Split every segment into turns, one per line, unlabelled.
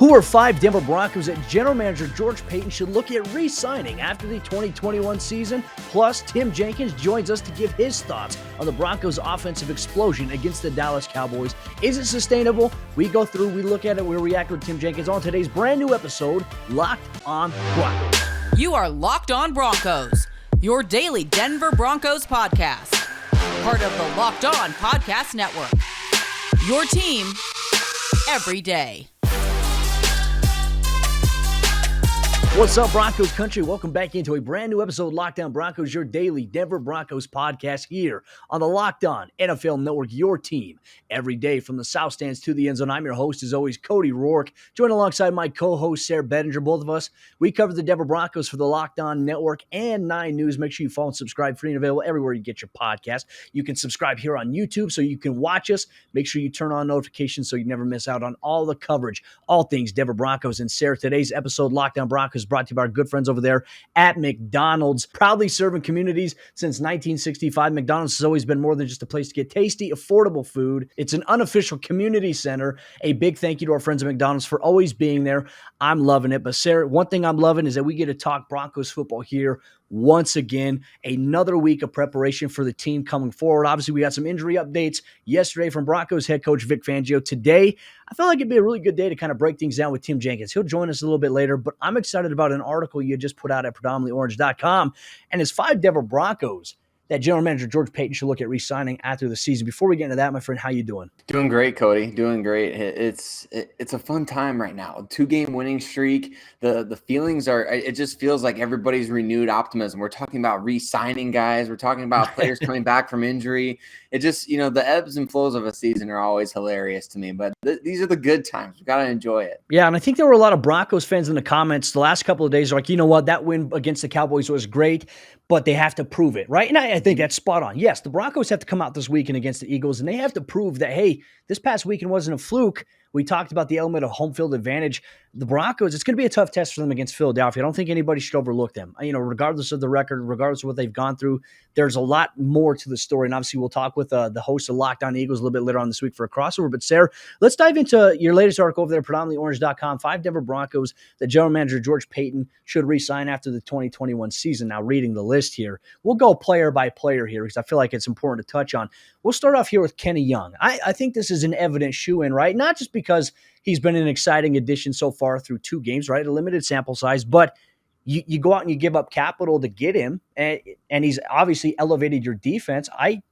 Who are five Denver Broncos that general manager George Paton should look at re-signing after the 2021 season? Plus, Tim Jenkins joins us to give his thoughts on the Broncos' offensive explosion against the Dallas Cowboys. Is it sustainable? We go through, we look at it, we react with Tim Jenkins on today's brand new episode, Locked on Broncos.
You are Locked on Broncos, your daily Denver Broncos podcast. Part of the Locked on Podcast Network. Your team every day.
What's up, Broncos country? Welcome back into a brand new episode of Locked On Broncos, your daily Denver Broncos podcast here on the Locked On NFL Network, your team every day from the South Stands to the end zone. I'm your host, as always, Cody Roark, joined alongside my co-host, Sayre Bedinger. Both of us, we cover the Denver Broncos for the Locked On Network and 9 News. Make sure you follow and subscribe, free and available everywhere you get your podcast. You can subscribe here on YouTube so you can watch us. Make sure you turn on notifications so you never miss out on all the coverage, all things Denver Broncos. And Sayre, today's episode, Locked On Broncos, brought to you by our good friends over there at McDonald's. Proudly serving communities since 1965. McDonald's has always been more than just a place to get tasty, affordable food. It's an unofficial community center. A big thank you to our friends at McDonald's for always being there. I'm loving it. But Sayre, one thing I'm loving is that we get to talk Broncos football here once again. Another week of preparation for the team coming forward. Obviously, we got some injury updates yesterday from Broncos head coach Vic Fangio. Today, I felt like it'd be a really good day to kind of break things down with Tim Jenkins. He'll join us a little bit later, but I'm excited about an article you just put out at predominantlyorange.com, and it's 5 Denver Broncos that general manager George Paton should look at re-signing after the season. Before we get into that, my friend, how you doing?
Doing great, Cody. Doing great. It's a fun time right now. 2-game winning streak. The feelings are, it just feels like everybody's renewed optimism. We're talking about re-signing guys. We're talking about players coming back from injury. It just, the ebbs and flows of a season are always hilarious to me, but these are the good times. We got to enjoy it.
Yeah, and I think there were a lot of Broncos fans in the comments the last couple of days like, you know what, that win against the Cowboys was great, but they have to prove it, right? And I think that's spot on. Yes, the Broncos have to come out this weekend against the Eagles, and they have to prove that, hey, this past weekend wasn't a fluke. We talked about the element of home field advantage. The Broncos, it's going to be a tough test for them against Philadelphia. I don't think anybody should overlook them. Regardless of the record, regardless of what they've gone through, there's a lot more to the story. And obviously, we'll talk with the host of Locked On Eagles a little bit later on this week for a crossover. But Sayre, let's dive into your latest article over there, predominantlyorange.com. 5 Denver Broncos that general manager George Paton should re-sign after the 2021 season. Now, reading the list here, we'll go player by player here because I feel like it's important to touch on. We'll start off here with Kenny Young. I think this is an evident shoe-in, right? Not just because he's been an exciting addition so far through 2 games, right? A limited sample size, but you go out and you give up capital to get him, and he's obviously elevated your defense.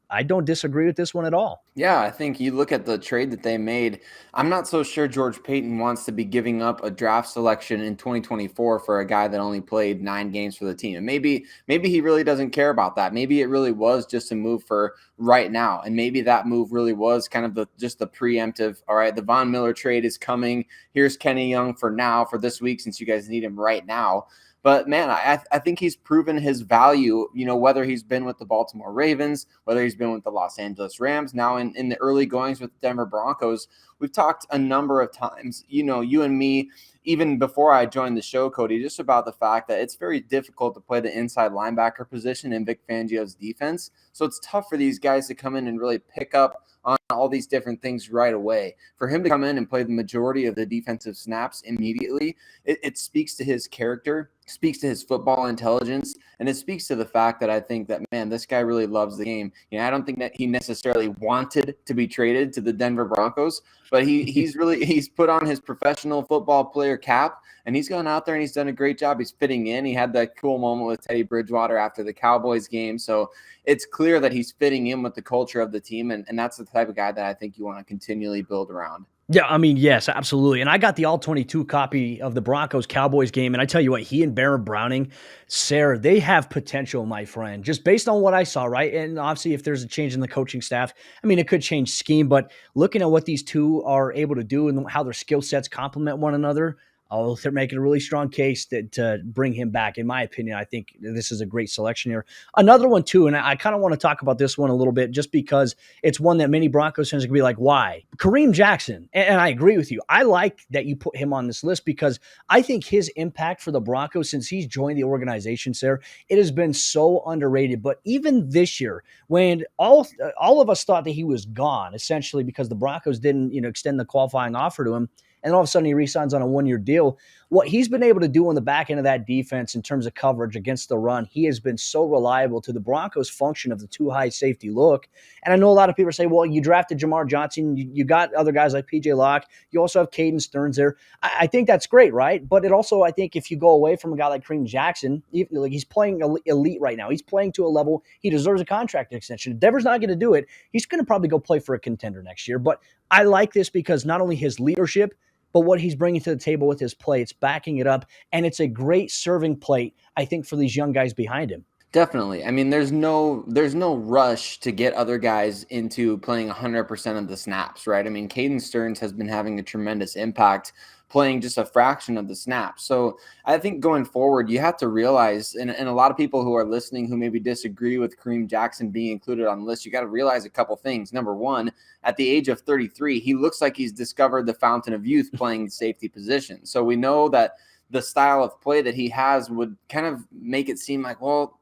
I don't disagree with this one at all.
Yeah, I think you look at the trade that they made. I'm not so sure George Paton wants to be giving up a draft selection in 2024 for a guy that only played 9 games for the team. And maybe he really doesn't care about that. Maybe it really was just a move for right now. And maybe that move really was kind of the preemptive, all right, the Von Miller trade is coming. Here's Kenny Young for now, for this week, since you guys need him right now. But, man, I think he's proven his value, whether he's been with the Baltimore Ravens, whether he's been with the Los Angeles Rams, now in the early goings with the Denver Broncos. We've talked a number of times, you and me, even before I joined the show, Cody, just about the fact that it's very difficult to play the inside linebacker position in Vic Fangio's defense. So it's tough for these guys to come in and really pick up on all these different things right away. For him to come in and play the majority of the defensive snaps immediately, it speaks to his character, speaks to his football intelligence, and it speaks to the fact that I think that, man, this guy really loves the game. I don't think that he necessarily wanted to be traded to the Denver Broncos, but he's put on his professional football player cap, and he's gone out there and he's done a great job. He's fitting in. He had that cool moment with Teddy Bridgewater after the Cowboys game. So it's clear that he's fitting in with the culture of the team, and that's the type of guy that I think you want to continually build around.
Yeah, I mean, yes, absolutely. And I got the all-22 copy of the Broncos-Cowboys game, and I tell you what, he and Baron Browning, Sayre, they have potential, my friend, just based on what I saw, right? And obviously, if there's a change in the coaching staff, I mean, it could change scheme, but looking at what these two are able to do and how their skill sets complement one another, they're making a really strong case to bring him back. In my opinion, I think this is a great selection here. Another one, too, and I kind of want to talk about this one a little bit just because it's one that many Broncos fans can be like, why? Kareem Jackson, and I agree with you. I like that you put him on this list because I think his impact for the Broncos since he's joined the organization, Sayre, it has been so underrated. But even this year, when all of us thought that he was gone, essentially because the Broncos didn't extend the qualifying offer to him, and all of a sudden he re-signs on a 1-year deal. What he's been able to do on the back end of that defense in terms of coverage against the run, he has been so reliable to the Broncos' function of the too high safety look. And I know a lot of people say, well, you drafted Jamar Johnson, you got other guys like PJ Locke, you also have Caden Stearns there. I think that's great, right? But it also, I think if you go away from a guy like Kareem Jackson, he's playing elite right now. He's playing to a level he deserves a contract extension. If Denver's not going to do it, he's going to probably go play for a contender next year. But I like this because not only his leadership, but what he's bringing to the table with his play, it's backing it up, and it's a great serving plate, I think, for these young guys behind him.
Definitely. I mean, there's no rush to get other guys into playing 100% of the snaps, right? I mean, Caden Stearns has been having a tremendous impact playing just a fraction of the snaps. So I think going forward, you have to realize, and a lot of people who are listening who maybe disagree with Kareem Jackson being included on the list, you got to realize a couple things. Number one, at the age of 33, he looks like he's discovered the fountain of youth playing the safety position. So we know that the style of play that he has would kind of make it seem like, well,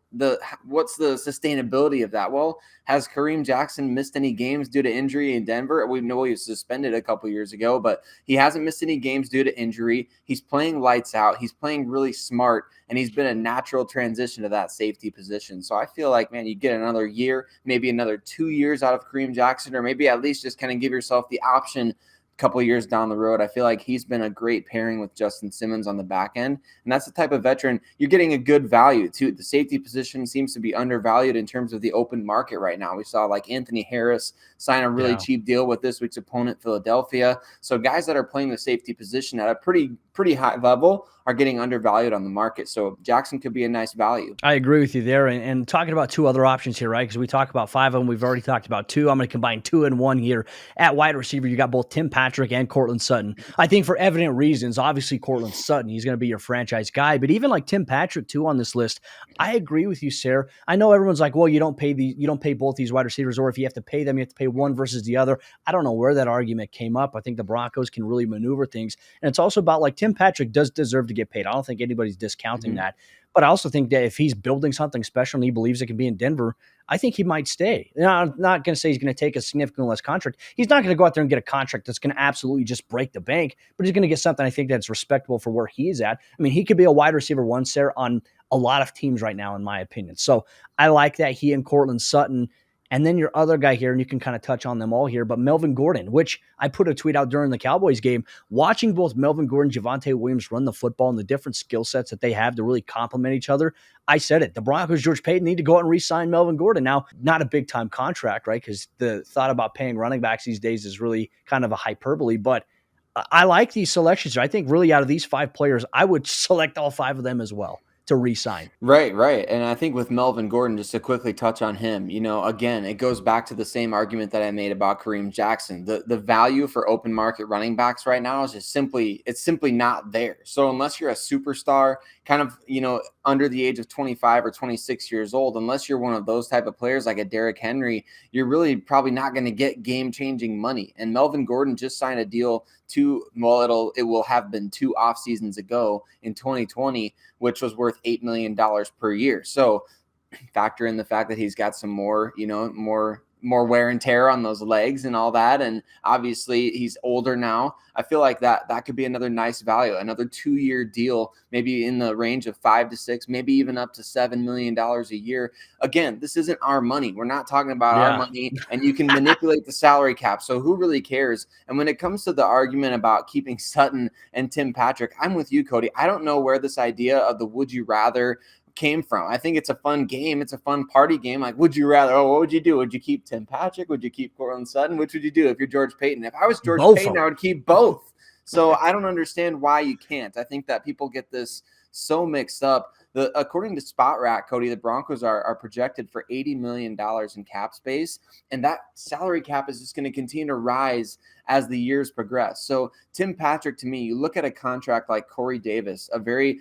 what's the sustainability of that? Well, has Kareem Jackson missed any games due to injury in Denver? We know he was suspended a couple years ago, but he hasn't missed any games due to injury. He's playing lights out. He's playing really smart, and he's been a natural transition to that safety position. So I feel like, man, you get another year, maybe another 2 years out of Kareem Jackson, or maybe at least just kind of give yourself the option couple of years down the road. I feel like he's been a great pairing with Justin Simmons on the back end. And that's the type of veteran you're getting a good value too. The safety position seems to be undervalued in terms of the open market right now. We saw like Anthony Harris sign a really cheap deal with this week's opponent, Philadelphia. So guys that are playing the safety position at a pretty high level are getting undervalued on the market. So Jackson could be a nice value.
I agree with you there. And talking about two other options here, right? Because we talk about 5 of them. We've already talked about 2. I'm going to combine 2 and 1 here. At wide receiver, you got both Tim Patrick and Courtland Sutton. I think for evident reasons, obviously Courtland Sutton, he's going to be your franchise guy. But even like Tim Patrick too on this list, I agree with you, Sayre. I know everyone's like, well, you don't pay both these wide receivers, or if you have to pay them, you have to pay one versus the other. I don't know where that argument came up. I think the Broncos can really maneuver things. And it's also about like Tim Patrick does deserve to get paid. I don't think anybody's discounting that. But I also think that if he's building something special and he believes it can be in Denver, I think he might stay. Now, I'm not going to say he's going to take a significantly less contract. He's not going to go out there and get a contract that's going to absolutely just break the bank, but he's going to get something I think that's respectable for where he is at. I mean, he could be a wide receiver 1, Sayre, on a lot of teams right now, in my opinion. So I like that he and Courtland Sutton. And then your other guy here, and you can kind of touch on them all here, but Melvin Gordon, which I put a tweet out during the Cowboys game, watching both Melvin Gordon and Javonte Williams run the football and the different skill sets that they have to really complement each other. I said it. The Broncos, George Paton, need to go out and re-sign Melvin Gordon. Now, not a big-time contract, right? Because the thought about paying running backs these days is really kind of a hyperbole, but I like these selections. I think really out of these 5 players, I would select all 5 of them as well to re-sign.
Right. And I think with Melvin Gordon, just to quickly touch on him, again, it goes back to the same argument that I made about Kareem Jackson. The value for open market running backs right now is just simply not there. So unless you're a superstar, kind of, under the age of 25 or 26 years old, unless you're one of those type of players like a Derrick Henry, you're really probably not going to get game-changing money. And Melvin Gordon just signed a deal it will have been 2 off seasons ago in 2020, which was worth $8 million per year. So factor in the fact that he's got some more wear and tear on those legs and all that. And obviously he's older now. I feel like that could be another nice value, another 2-year deal, maybe in the range of 5 to 6, maybe even up to $7 million a year. Again, this isn't our money. We're not talking about our money, and you can manipulate the salary cap. So who really cares? And when it comes to the argument about keeping Sutton and Tim Patrick, I'm with you, Cody. I don't know where this idea of the would you rather came from. I think it's a fun game. It's a fun party game. Like, would you rather? Oh, what would you do? Would you keep Tim Patrick? Would you keep Courtland Sutton? Which would you do if you're George Paton? If I was George Paton, I would keep both. So I don't understand why you can't. I think that people get this so mixed up. According to Spot Rack, Cody, the Broncos are projected for $80 million in cap space, and that salary cap is just going to continue to rise as the years progress. So Tim Patrick, to me, you look at a contract like Corey Davis, a very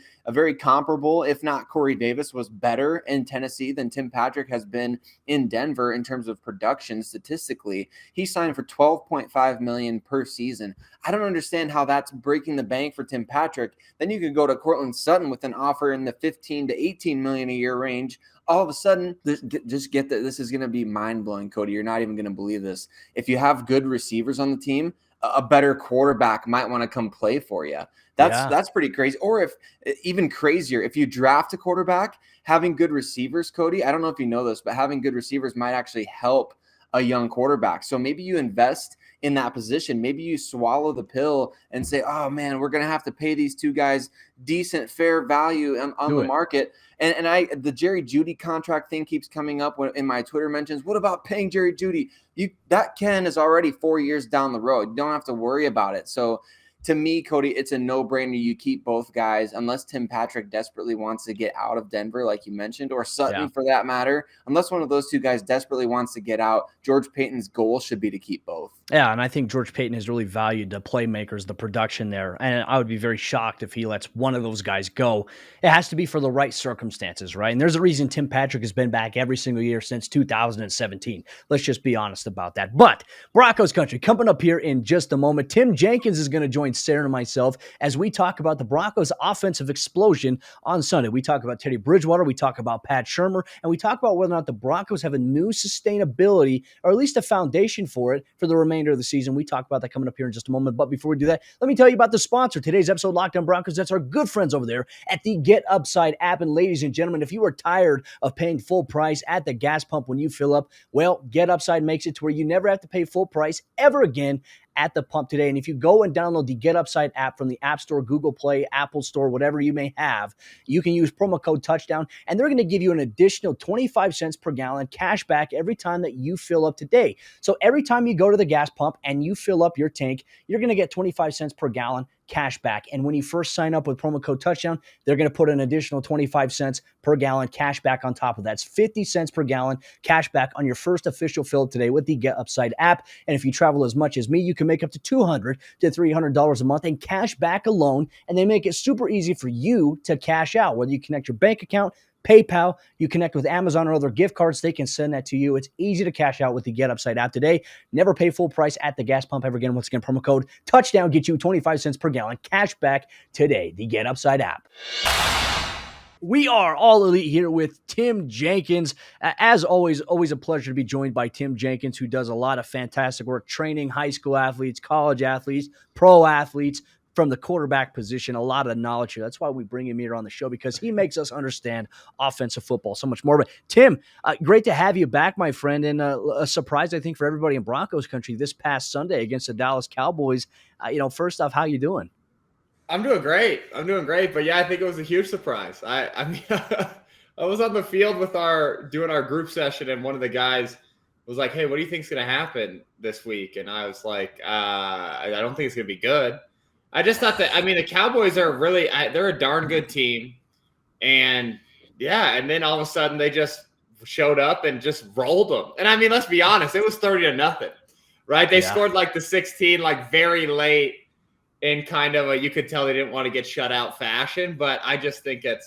comparable, if not Corey Davis was better in Tennessee than Tim Patrick has been in Denver in terms of production statistically. He signed for $12.5 million per season. I don't understand how that's breaking the bank for Tim Patrick. Then you could go to Courtland Sutton with an offer in the 15 to 18 million a year range. All of a sudden, just get that this is going to be mind-blowing, Cody. You're not even going to believe this. If you have good receivers on the team, a better quarterback might want to come play for you. That's pretty crazy. Or if even crazier, if you draft a quarterback, having good receivers, Cody, I don't know if you know this, but having good receivers might actually help a young quarterback. So maybe you invest in that position. Maybe you swallow the pill and say, oh man, we're going to have to pay these two guys decent, fair value on the market. And the Jerry Jeudy contract thing keeps coming up in my Twitter mentions. What about paying Jerry Jeudy? That Ken is already 4 years down the road. You don't have to worry about it. So to me, Cody, it's a no-brainer. You keep both guys unless Tim Patrick desperately wants to get out of Denver, like you mentioned, or Sutton for that matter. Unless one of those two guys desperately wants to get out, George Paton's goal should be to keep both.
Yeah, and I think George Paton has really valued the playmakers, the production there, and I would be very shocked if he lets one of those guys go. It has to be for the right circumstances, right? And there's a reason Tim Patrick has been back every single year since 2017. Let's just be honest about that. But Broncos country, coming up here in just a moment, Tim Jenkins is going to join Sayre and myself as we talk about the Broncos' offensive explosion on Sunday. We talk about Teddy Bridgewater, we talk about Pat Shurmur, and we talk about whether or not the Broncos have a new sustainability, or at least a foundation for it, for the remainder of the season. We talk about that coming up here in just a moment. But before we do that, let me tell you about the sponsor. Today's episode, Locked On Broncos. That's our good friends over there at the Get Upside app. And ladies and gentlemen, if you are tired of paying full price at the gas pump when you fill up, well, Get Upside makes it to where you never have to pay full price ever again at the pump today. And if you go and download the Get Upside app from the App Store, Google Play, Apple Store, whatever you may have, you can use promo code Touchdown, and they're going to give you an additional 25 cents per gallon cash back every time that you fill up today. So every time you go to the gas pump and you fill up your tank, you're going to get 25 cents per gallon cash back. And when you first sign up with promo code Touchdown, they're going to put an additional 25 cents per gallon cash back on top of that. It's 50 cents per gallon cash back on your first official fill today with the Get Upside app. And if you travel as much as me, you can make up to $200 to $300 a month in cash back alone. And they make it super easy for you to cash out, whether you connect your bank account, PayPal, you connect with Amazon or other gift cards, they can send that to you. It's easy to cash out with the Get Upside app today. Never pay full price at the gas pump ever again. Once again, promo code Touchdown gets you 25 cents per gallon cash back today. The Get Upside app. We are all elite here with Tim Jenkins. As always a pleasure to be joined by Tim Jenkins, who does a lot of fantastic work training high school athletes, college athletes, pro athletes, from the quarterback position. A lot of knowledge here. That's why we bring him here on the show, because he makes us understand offensive football so much more. But Tim, great to have you back, my friend, and a surprise, I think, for everybody in Broncos country this past Sunday against the Dallas Cowboys. First off, how you doing?
I'm doing great. But yeah, I think it was a huge surprise. I mean, I was on the field with doing our group session, and one of the guys was like, "Hey, what do you think is going to happen this week?" And I was like, "I don't think it's going to be good." I just thought that, the Cowboys are they're a darn good team. And yeah, and then all of a sudden they just showed up and just rolled them. And let's be honest, it was 30-0, right? They scored like the 16, like very late in kind of you could tell they didn't want to get shut out fashion. But I just think it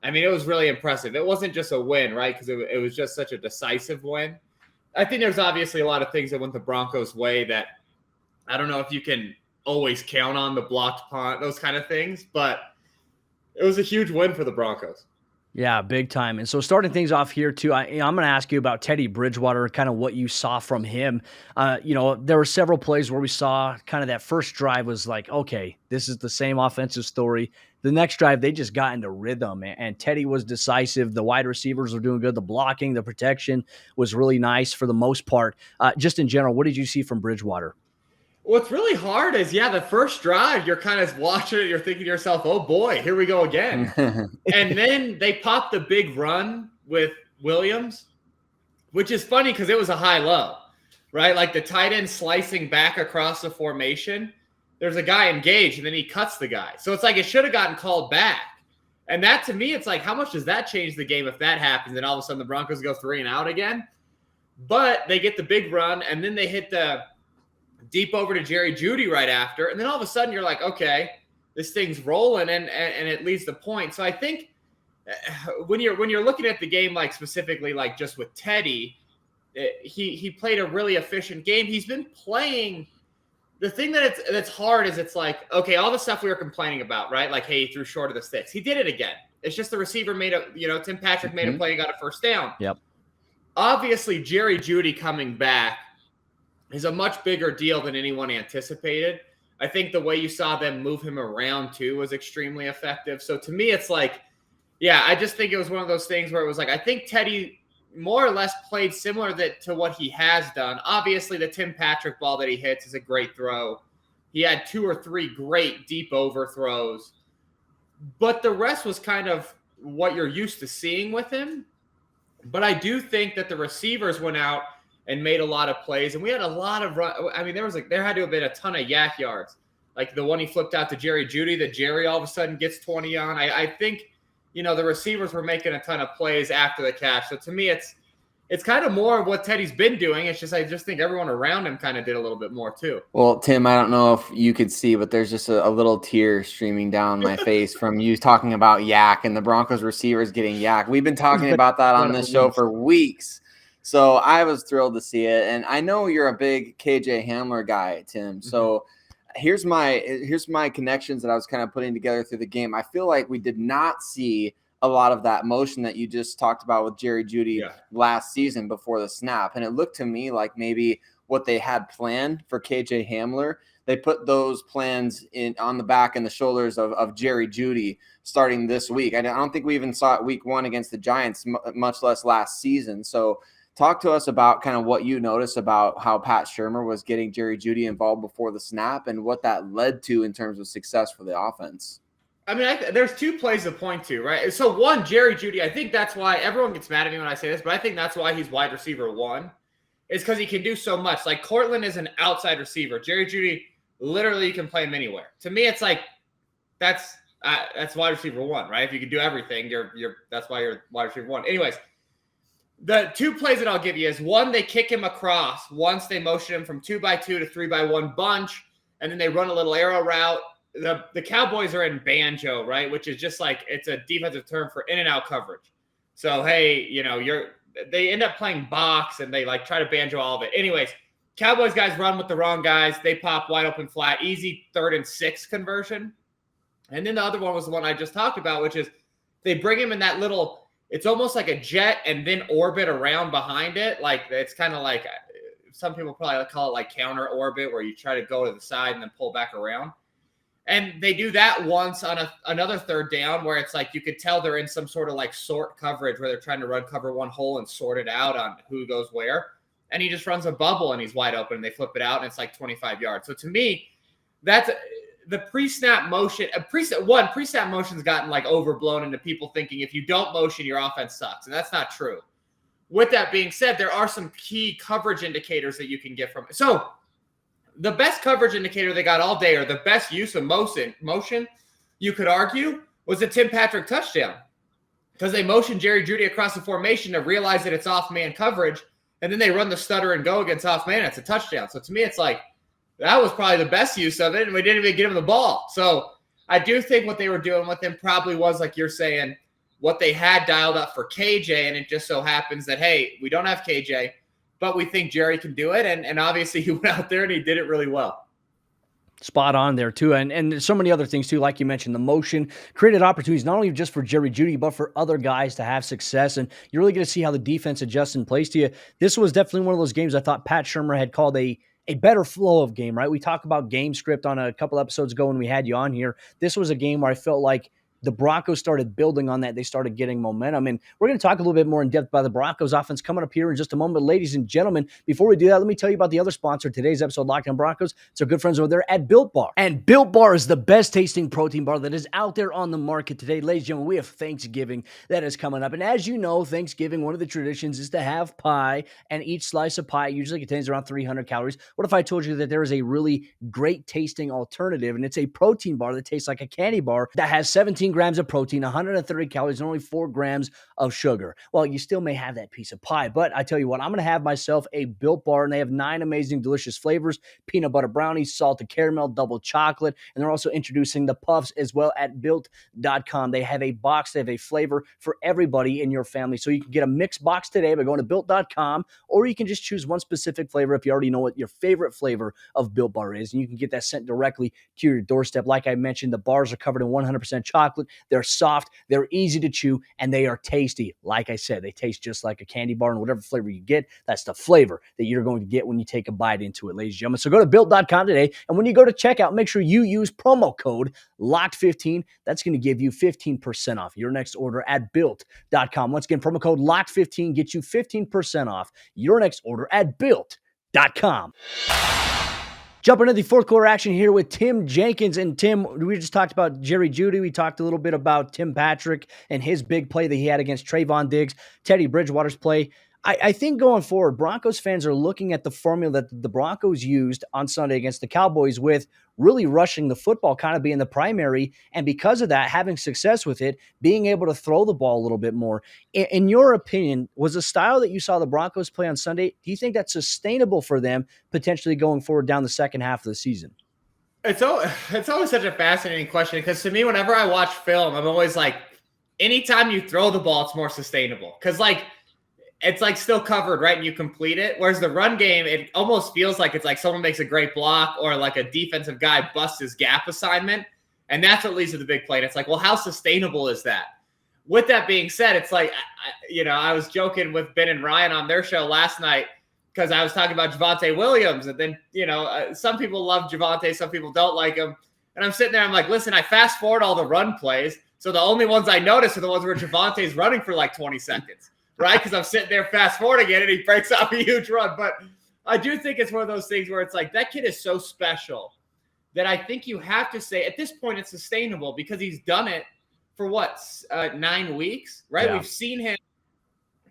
was really impressive. It wasn't just a win, right? Because it was just such a decisive win. I think there's obviously a lot of things that went the Broncos' way that I don't know if you can always count on, the blocked punt, those kind of things, but it was a huge win for the Broncos.
Yeah, big time. And so starting things off here too, I'm going to ask you about Teddy Bridgewater, kind of what you saw from him. There were several plays where we saw kind of that first drive was like, okay, this is the same offensive story. The next drive, they just got into rhythm, and Teddy was decisive. The wide receivers were doing good. The blocking, the protection was really nice for the most part. Just in general, what did you see from Bridgewater?
What's really hard is, the first drive, you're kind of watching it, you're thinking to yourself, oh boy, here we go again. And then they popped the big run with Williams, which is funny because it was a high-low, right? Like the tight end slicing back across the formation. There's a guy engaged, and then he cuts the guy. So it's like it should have gotten called back. And that, to me, it's like, how much does that change the game if that happens and all of a sudden the Broncos go 3 and out again? But they get the big run, and then they hit the deep over to Jerry Jeudy right after. And then all of a sudden you're like, okay, this thing's rolling and it leads to point. So I think when you're looking at the game, like specifically, like just with Teddy, he played a really efficient game. He's been playing. The thing that's hard is it's like, okay, all the stuff we were complaining about, right? Like, hey, he threw short of the sticks. He did it again. It's just the receiver Tim Patrick made a play and got a first down.
Yep.
Obviously, Jerry Jeudy coming back is a much bigger deal than anyone anticipated. I think the way you saw them move him around too was extremely effective. So to me, it's like, yeah, I just think it was one of those things where it was like, I think Teddy more or less played similar to what he has done. Obviously, the Tim Patrick ball that he hits is a great throw. He had 2 or 3 great deep overthrows. But the rest was kind of what you're used to seeing with him. But I do think that the receivers went out and made a lot of plays. And we had a lot of run. I mean, there had to have been a ton of yak yards. Like the one he flipped out to Jerry Jeudy that Jerry all of a sudden gets 20 on. I think, the receivers were making a ton of plays after the catch. So to me, it's kind of more of what Teddy's been doing. It's just I just think everyone around him kind of did a little bit more too.
Well, Tim, I don't know if you could see, but there's just a little tear streaming down my face from you talking about yak and the Broncos receivers getting yak. We've been talking about that on this show for weeks. So I was thrilled to see it. And I know you're a big KJ Hamler guy, Tim. So here's my connections that I was kind of putting together through the game. I feel like we did not see a lot of that motion that you just talked about with Jerry Jeudy last season before the snap. And it looked to me like maybe what they had planned for KJ Hamler, they put those plans on the back and the shoulders of Jerry Jeudy starting this week. I don't think we even saw it week 1 against the Giants, much less last season. So talk to us about kind of what you noticed about how Pat Shurmur was getting Jerry Jeudy involved before the snap and what that led to in terms of success for the offense.
I mean, there's 2 plays to point to, right? So one, Jerry Jeudy, I think that's why everyone gets mad at me when I say this, but I think that's why he's wide receiver 1, is because he can do so much. Like Courtland is an outside receiver. Jerry Jeudy, literally, you can play him anywhere. To me, it's like that's wide receiver 1, right? If you can do everything, that's why you're wide receiver 1. Anyways, the 2 plays that I'll give you is one, they kick him across. Once they motion him from 2x2 to 3x1 bunch, and then they run a little arrow route. The Cowboys are in banjo, right? Which is just like, it's a defensive term for in and out coverage. So, hey, they end up playing box and they like try to banjo all of it. Anyways, Cowboys guys run with the wrong guys. They pop wide open flat, easy 3rd and 6 conversion. And then the other one was the one I just talked about, which is they bring him in that little, it's almost like a jet and then orbit around behind it. Like it's kind of like, some people probably call it like counter orbit, where you try to go to the side and then pull back around. And they do that once on another 3rd down where it's like you could tell they're in some sort of like sort coverage where they're trying to run cover 1 hole and sort it out on who goes where. And he just runs a bubble and he's wide open and they flip it out and it's like 25 yards. So to me, that's the pre-snap motion. Pre-snap motion's gotten like overblown into people thinking if you don't motion, your offense sucks. And that's not true. With that being said, there are some key coverage indicators that you can get from it. So the best coverage indicator they got all day, or the best use of motion, you could argue, was the Tim Patrick touchdown. Because they motioned Jerry Jeudy across the formation to realize that it's off-man coverage, and then they run the stutter and go against off-man. It's a touchdown. So to me, it's like, that was probably the best use of it, and we didn't even get him the ball. So I do think what they were doing with him probably was, like you're saying, what they had dialed up for KJ, and it just so happens that, hey, we don't have KJ, but we think Jerry can do it. And obviously he went out there and he did it really well.
Spot on there too. And there's so many other things too. Like you mentioned, the motion created opportunities, not only just for Jerry Jeudy, but for other guys to have success. And you're really going to see how the defense adjusts and plays to you. This was definitely one of those games I thought Pat Shurmur had called a better flow of game, right? We talked about game script on a couple episodes ago when we had you on here. This was a game where I felt like the Broncos started building on that. They started getting momentum. And we're going to talk a little bit more in depth about the Broncos offense coming up here in just a moment. Ladies and gentlemen, before we do that, let me tell you about the other sponsor of today's episode, Locked On Broncos. It's our good friends over there at Built Bar. And Built Bar is the best tasting protein bar that is out there on the market today. Ladies and gentlemen, we have Thanksgiving that is coming up. And as you know, Thanksgiving, one of the traditions is to have pie. And each slice of pie usually contains around 300 calories. What if I told you that there is a really great tasting alternative? And it's a protein bar that tastes like a candy bar that has 17 grams of protein, 130 calories, and only 4 grams of sugar. Well, you still may have that piece of pie, but I tell you what, I'm going to have myself a Built Bar, and they have 9 amazing, delicious flavors: peanut butter brownie, salted caramel, double chocolate, and they're also introducing the puffs as well at Built.com. They have a box, they have a flavor for everybody in your family, so you can get a mixed box today by going to Built.com, or you can just choose one specific flavor if you already know what your favorite flavor of Built Bar is, and you can get that sent directly to your doorstep. Like I mentioned, the bars are covered in 100% chocolate, chocolate. They're soft, they're easy to chew, and they are tasty. Like I said, they taste just like a candy bar, and whatever flavor you get, that's the flavor that you're going to get when you take a bite into it, ladies and gentlemen. So go to Built.com today, and when you go to checkout, make sure you use promo code LOCKED15. That's going to give you 15% off your next order at Built.com. Once again, promo code LOCKED15 gets you 15% off your next order at Built.com. Jumping into the fourth quarter action here with Tim Jenkins. And Tim, we just talked about Jeudy. We talked a little bit about Tim Patrick and his big play that he had against Trayvon Diggs, Teddy Bridgewater's play. I think going forward, Broncos fans are looking at the formula that the Broncos used on Sunday against the Cowboys with really rushing the football kind of being the primary, and because of that, having success with it, being able to throw the ball a little bit more. In your opinion, was the style that you saw the Broncos play on Sunday, do you think that's sustainable for them potentially going forward down the second half of the season?
It's always such a fascinating question because to me, whenever I watch film, I'm always like, anytime you throw the ball, it's more sustainable because it's like still covered, right? And you complete it. Whereas the run game, it almost feels like it's like someone makes a great block or like a defensive guy busts his gap assignment. And that's what leads to the big play. And it's like, well, how sustainable is that? With that being said, it's like, I was joking with Ben and Ryan on their show last night because I was talking about Javonte Williams. And then, some people love Javonte, some people don't like him. And I'm sitting there, I'm like, listen, I fast forward all the run plays. So the only ones I notice are the ones where Javonte's running for like 20 seconds. Right? Because I'm sitting there fast forwarding it and he breaks off a huge run. But I do think it's one of those things where it's like that kid is so special that I think you have to say at this point it's sustainable because he's done it for 9 weeks, right? Yeah. We've seen him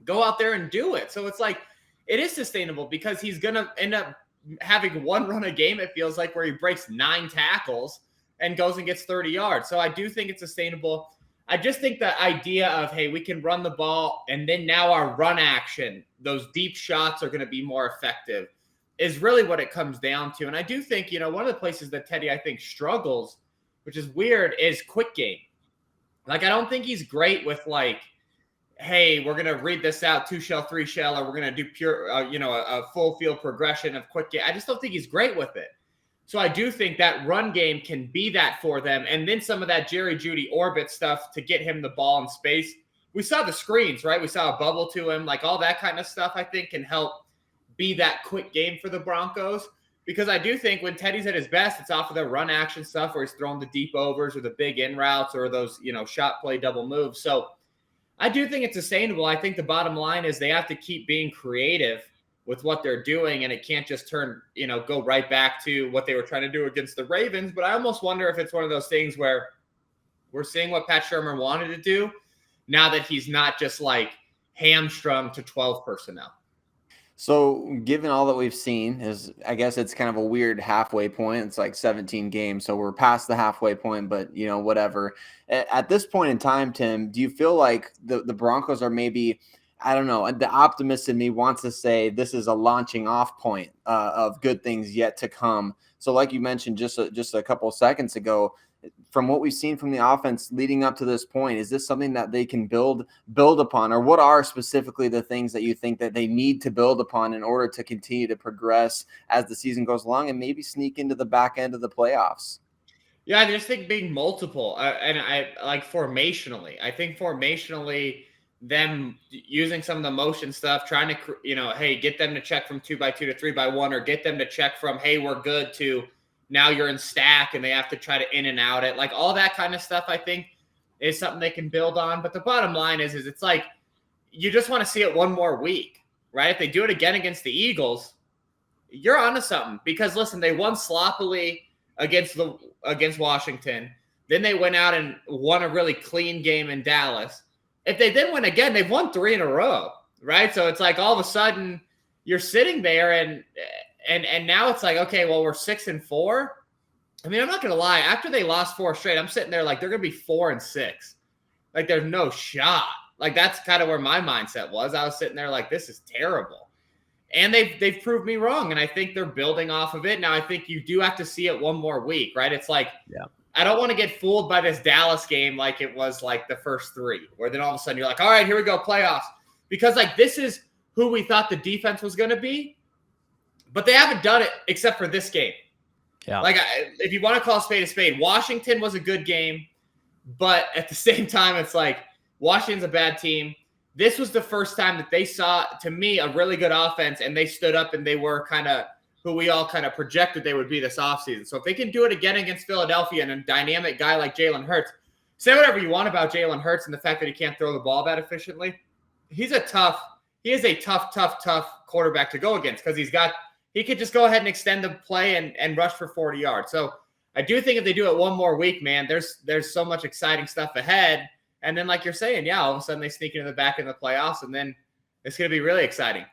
go out there and do it. So it's like it is sustainable because he's going to end up having one run a game, it feels like, where he breaks 9 tackles and goes and gets 30 yards. So I do think it's sustainable. I just think the idea of, hey, we can run the ball and then now our run action, those deep shots are going to be more effective is really what it comes down to. And I do think, one of the places that Teddy, I think, struggles, which is weird, is quick game. Like, I don't think he's great with like, hey, we're going to read this out 2-shell, 3-shell, or we're going to do pure, a full field progression of quick game. I just don't think he's great with it. So I do think that run game can be that for them. And then some of that Jeudy orbit stuff to get him the ball in space. We saw the screens, right? We saw a bubble to him. Like all that kind of stuff, I think, can help be that quick game for the Broncos. Because I do think when Teddy's at his best, it's off of the run action stuff where he's throwing the deep overs or the big in routes or those, shot play double moves. So I do think it's sustainable. I think the bottom line is they have to keep being creative with what they're doing, and it can't just turn, go right back to what they were trying to do against the Ravens. But I almost wonder if it's one of those things where we're seeing what Pat Shurmur wanted to do now that he's not just like hamstrung to 12 personnel.
So given all that we've seen, I guess it's kind of a weird halfway point. It's like 17 games, so we're past the halfway point, but whatever. At this point in time, Tim, do you feel like the Broncos are maybe, I don't know, the optimist in me wants to say this is a launching off point of good things yet to come. So like you mentioned just a couple of seconds ago, from what we've seen from the offense leading up to this point, is this something that they can build upon? Or what are specifically the things that you think that they need to build upon in order to continue to progress as the season goes along and maybe sneak into the back end of the playoffs?
Yeah, I just think being multiple. And I like formationally. I think formationally – them using some of the motion stuff, trying to, hey, get them to check from 2x2 to 3x1, or get them to check from, hey, we're good, to now you're in stack and they have to try to in and out it. Like all that kind of stuff, I think, is something they can build on. But the bottom line is it's like you just want to see it one more week, right? If they do it again against the Eagles, you're onto something. Because listen, they won sloppily against Washington. Then they went out and won a really clean game in Dallas. If they then win again, they've won 3 in a row, right? So it's like all of a sudden you're sitting there and now it's like, okay, well, we're 6-4. I mean, I'm not going to lie. After they lost 4 straight, I'm sitting there like they're going to be 4-6. Like there's no shot. Like that's kind of where my mindset was. I was sitting there like, this is terrible. And they've proved me wrong. And I think they're building off of it. Now, I think you do have to see it one more week, right? It's like, yeah. I don't want to get fooled by this Dallas game like it was like the first 3, where then all of a sudden you're like, all right, here we go, playoffs. Because like this is who we thought the defense was going to be, but they haven't done it except for this game. Yeah. Like if you want to call a spade, Washington was a good game. But at the same time, it's like Washington's a bad team. This was the first time that they saw, to me, a really good offense, and they stood up and they were kind of who we all kind of projected they would be this offseason. So if they can do it again against Philadelphia and a dynamic guy like Jalen Hurts, say whatever you want about Jalen Hurts and the fact that he can't throw the ball that efficiently. He is a tough quarterback to go against because he could just go ahead and extend the play and rush for 40 yards. So I do think if they do it one more week, man, there's so much exciting stuff ahead. And then, like you're saying, all of a sudden they sneak into the back in the playoffs, and then it's going to be really exciting.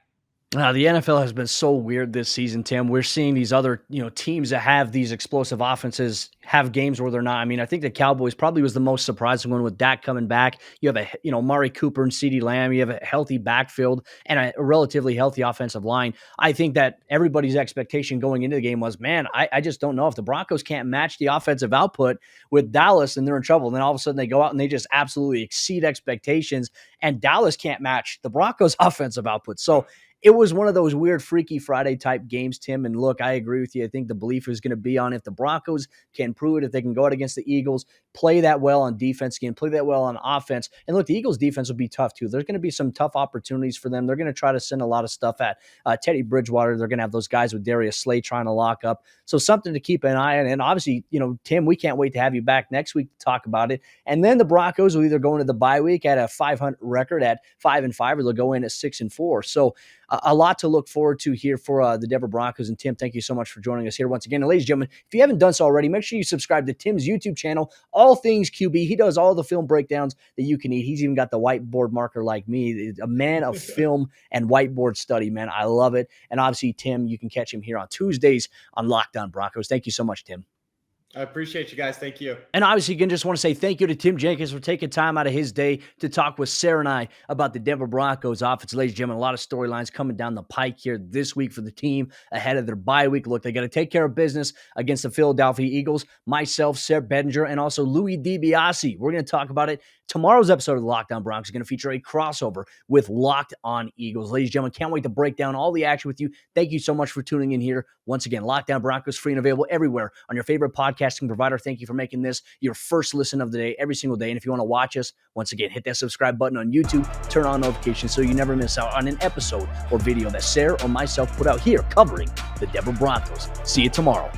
The NFL has been so weird this season, Tim. We're seeing these other, teams that have these explosive offenses have games where they're not. I mean, I think the Cowboys probably was the most surprising one with Dak coming back. You have Amari Cooper and CeeDee Lamb. You have a healthy backfield and a relatively healthy offensive line. I think that everybody's expectation going into the game was, man, I just don't know if the Broncos can't match the offensive output with Dallas, and they're in trouble. And then all of a sudden they go out and they just absolutely exceed expectations, and Dallas can't match the Broncos' offensive output. So it was one of those weird Freaky Friday type games, Tim. And look, I agree with you. I think the belief is going to be on if the Broncos can prove it, if they can go out against the Eagles, play that well on defense again, play that well on offense. And look, the Eagles defense will be tough too. There's going to be some tough opportunities for them. They're going to try to send a lot of stuff at Teddy Bridgewater. They're going to have those guys with Darius Slay trying to lock up. So something to keep an eye on. And obviously, Tim, we can't wait to have you back next week to talk about it. And then the Broncos will either go into the bye week at a 500 record at 5-5, or they'll go in at 6-4. So a lot to look forward to here for the Denver Broncos. And Tim, thank you so much for joining us here once again. And ladies and gentlemen, if you haven't done so already, make sure you subscribe to Tim's YouTube channel, All Things QB. He does all the film breakdowns that you can eat. He's even got the whiteboard marker like me, a man of film and whiteboard study, man. I love it. And obviously, Tim, you can catch him here on Tuesdays on Locked On Broncos. Thank you so much, Tim.
I appreciate you guys. Thank you.
And obviously, again, just want to say thank you to Tim Jenkins for taking time out of his day to talk with Sayre and I about the Denver Broncos offense. Ladies and gentlemen, a lot of storylines coming down the pike here this week for the team ahead of their bye week. Look, they got to take care of business against the Philadelphia Eagles. Myself, Sayre, Bedinger, and also Louis DiBiase. We're going to talk about it. Tomorrow's episode of the Locked On Broncos is going to feature a crossover with Locked On Eagles. Ladies and gentlemen, can't wait to break down all the action with you. Thank you so much for tuning in here. Once again, Locked On Broncos, free and available everywhere on your favorite podcasting provider. Thank you for making this your first listen of the day every single day. And if you want to watch us, once again, hit that subscribe button on YouTube, turn on notifications so you never miss out on an episode or video that Sayre or myself put out here covering the Denver Broncos. See you tomorrow.